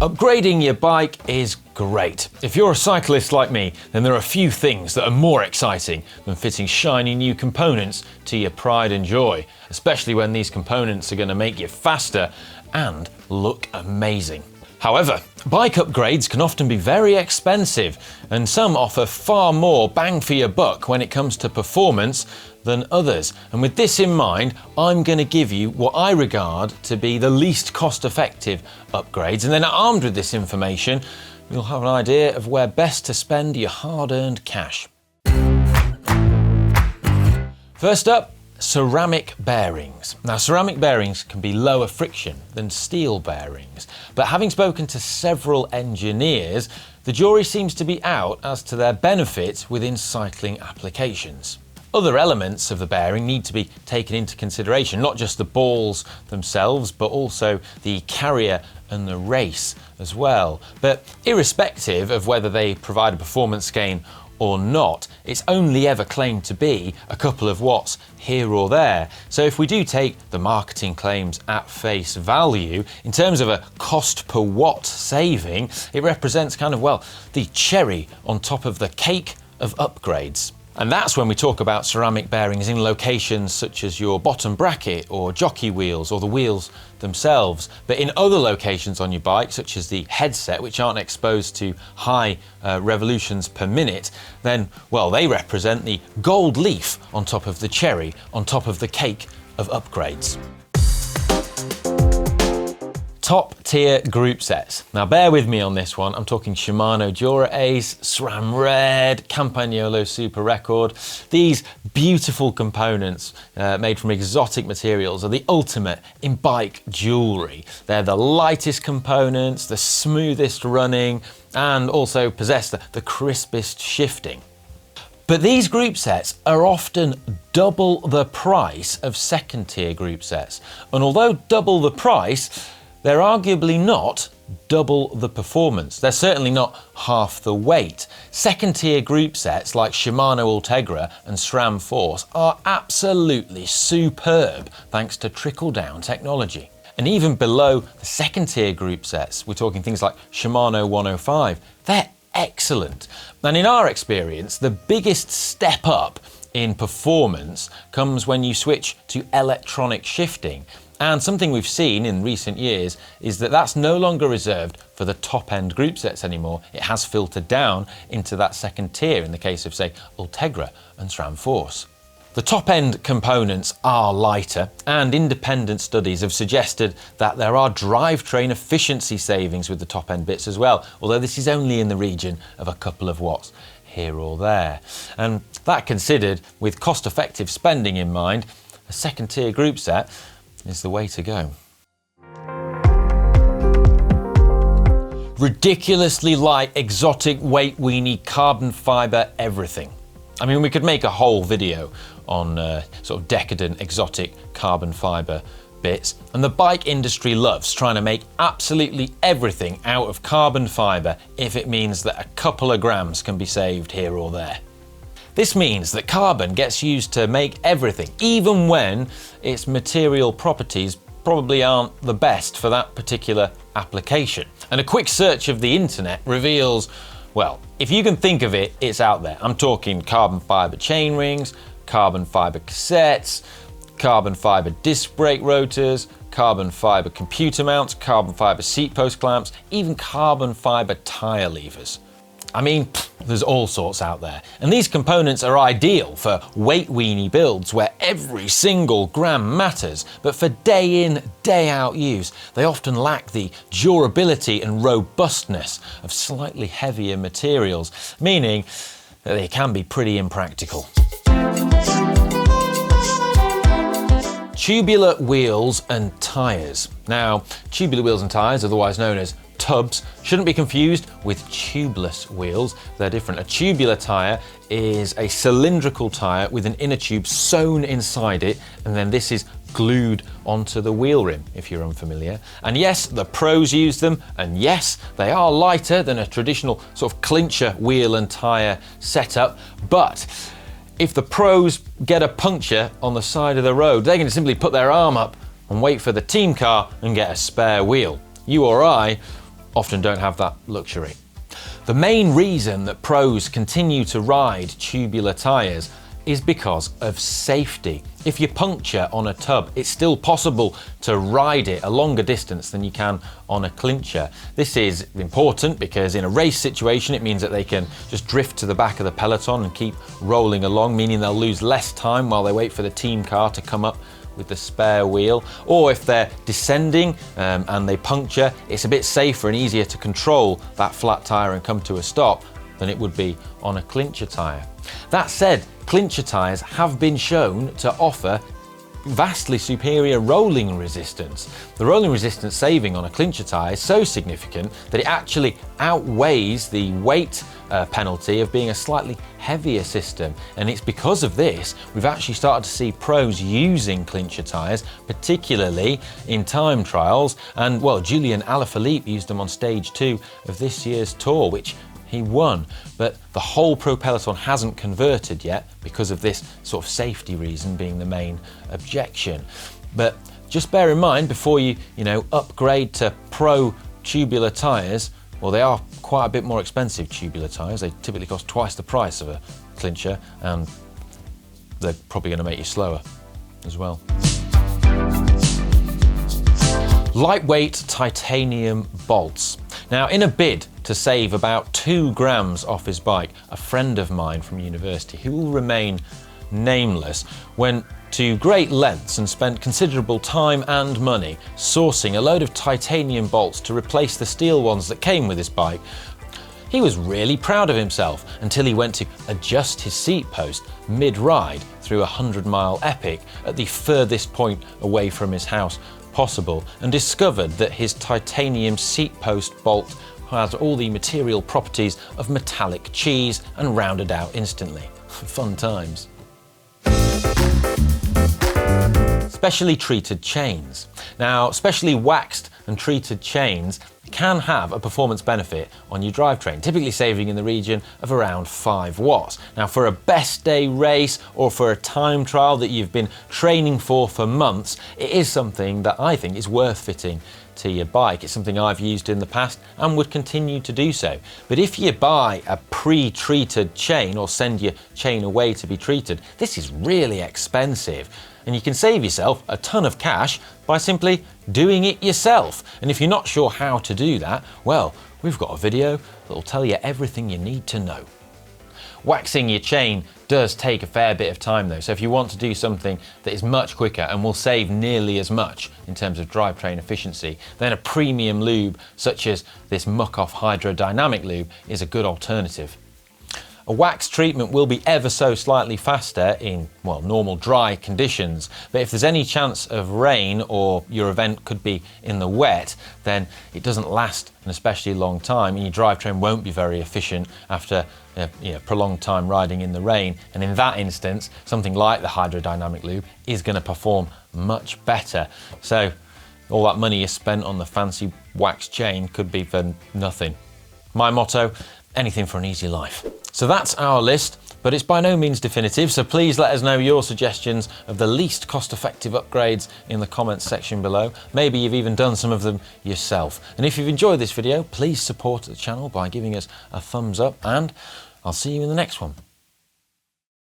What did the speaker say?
Upgrading your bike is great. If you're a cyclist like me, then there are few things that are more exciting than fitting shiny new components to your pride and joy, especially when these components are going to make you faster and look amazing. However, bike upgrades can often be very expensive, and some offer far more bang for your buck when it comes to performance than others. And with this in mind, I'm going to give you what I regard to be the least cost-effective upgrades, and then armed with this information, you'll have an idea of where best to spend your hard-earned cash. First up, ceramic bearings. Now, ceramic bearings can be lower friction than steel bearings, but having spoken to several engineers, the jury seems to be out as to their benefit within cycling applications. Other elements of the bearing need to be taken into consideration, not just the balls themselves, but also the carrier and the race as well. But irrespective of whether they provide a performance gain or not, it's only ever claimed to be a couple of watts here or there. So if we do take the marketing claims at face value, in terms of a cost per watt saving, it represents kind of, well, the cherry on top of the cake of upgrades. And that's when we talk about ceramic bearings in locations such as your bottom bracket or jockey wheels or the wheels themselves. But in other locations on your bike, such as the headset, which aren't exposed to high revolutions per minute, then, well, they represent the gold leaf on top of the cherry, on top of the cake of upgrades. Top tier group sets. Now bear with me on this one, I'm talking Shimano Dura Ace, SRAM Red, Campagnolo Super Record. These beautiful components made from exotic materials are the ultimate in bike jewellery. They're the lightest components, the smoothest running, and also possess the crispest shifting. But these group sets are often double the price of second tier group sets. And although double the price, they're arguably not double the performance. They're certainly not half the weight. Second tier group sets like Shimano Ultegra and SRAM Force are absolutely superb thanks to trickle down technology. And even below the second tier group sets, we're talking things like Shimano 105, they're excellent. And in our experience, the biggest step up in performance comes when you switch to electronic shifting. And something we've seen in recent years is that that's no longer reserved for the top-end group sets anymore. It has filtered down into that second tier in the case of, say, Ultegra and SRAM Force. The top-end components are lighter, and independent studies have suggested that there are drivetrain efficiency savings with the top-end bits as well, although this is only in the region of a couple of watts here or there. And that considered, with cost-effective spending in mind, a second-tier group set is the way to go. Ridiculously light, exotic, weight weenie, carbon fibre, everything. I mean, we could make a whole video on sort of decadent, exotic carbon fibre bits, and the bike industry loves trying to make absolutely everything out of carbon fibre if it means that a couple of grams can be saved here or there. This means that carbon gets used to make everything, even when its material properties probably aren't the best for that particular application. And a quick search of the internet reveals, well, if you can think of it, it's out there. I'm talking carbon fibre chain rings, carbon fibre cassettes, carbon fibre disc brake rotors, carbon fibre computer mounts, carbon fibre seat post clamps, even carbon fibre tyre levers. I mean, there's all sorts out there. And these components are ideal for weight weenie builds where every single gram matters, but for day in, day out use, they often lack the durability and robustness of slightly heavier materials, meaning that they can be pretty impractical. Tubular wheels and tyres. Now, tubular wheels and tyres, otherwise known as tubs, shouldn't be confused with tubeless wheels. They're different. A tubular tyre is a cylindrical tyre with an inner tube sewn inside it, and then this is glued onto the wheel rim, if you're unfamiliar. And yes, the pros use them, and yes, they are lighter than a traditional sort of clincher wheel and tyre setup, but if the pros get a puncture on the side of the road, they can simply put their arm up and wait for the team car and get a spare wheel. You or I, often don't have that luxury. The main reason that pros continue to ride tubular tyres is because of safety. If you puncture on a tub, it's still possible to ride it a longer distance than you can on a clincher. This is important because in a race situation, it means that they can just drift to the back of the peloton and keep rolling along, meaning they'll lose less time while they wait for the team car to come up with the spare wheel. Or if they're descending and they puncture, it's a bit safer and easier to control that flat tyre and come to a stop than it would be on a clincher tyre. That said, clincher tyres have been shown to offer vastly superior rolling resistance. The rolling resistance saving on a clincher tyre is so significant that it actually outweighs the weight penalty of being a slightly heavier system. And it's because of this we've actually started to see pros using clincher tyres, particularly in time trials. And well, Julian Alaphilippe used them on stage 2 of this year's Tour, which he won, but the whole pro peloton hasn't converted yet because of this sort of safety reason being the main objection. But just bear in mind before you upgrade to pro tubular tyres, well, they are quite a bit more expensive, tubular tyres. They typically cost twice the price of a clincher, and they're probably going to make you slower as well. Lightweight titanium bolts. Now, in a bid to save about 2 grams off his bike, a friend of mine from university, who will remain nameless, went to great lengths and spent considerable time and money sourcing a load of titanium bolts to replace the steel ones that came with his bike. He was really proud of himself until he went to adjust his seat post mid-ride through a 100-mile epic at the furthest point away from his house possible, and discovered that his titanium seat post bolt has all the material properties of metallic cheese and rounded out instantly. Fun times. Specially treated chains. Now, specially waxed and treated chains can have a performance benefit on your drivetrain, typically saving in the region of around 5 watts. Now, for a best day race or for a time trial that you've been training for months, it is something that I think is worth fitting to your bike. It's something I've used in the past and would continue to do so. But if you buy a pre-treated chain or send your chain away to be treated, this is really expensive. And you can save yourself a ton of cash by simply doing it yourself. And if you're not sure how to do that, well, we've got a video that will tell you everything you need to know. Waxing your chain does take a fair bit of time though, so if you want to do something that is much quicker and will save nearly as much in terms of drivetrain efficiency, then a premium lube such as this muck-off hydrodynamic lube is a good alternative. A wax treatment will be ever so slightly faster in, well, normal dry conditions, but if there's any chance of rain or your event could be in the wet, then it doesn't last an especially long time and your drivetrain won't be very efficient after prolonged time riding in the rain. And in that instance, something like the hydrodynamic lube is going to perform much better. So all that money you spent on the fancy wax chain could be for nothing. My motto, anything for an easy life. So that's our list, but it's by no means definitive, so please let us know your suggestions of the least cost-effective upgrades in the comments section below. Maybe you've even done some of them yourself. And if you've enjoyed this video, please support the channel by giving us a thumbs up, and I'll see you in the next one.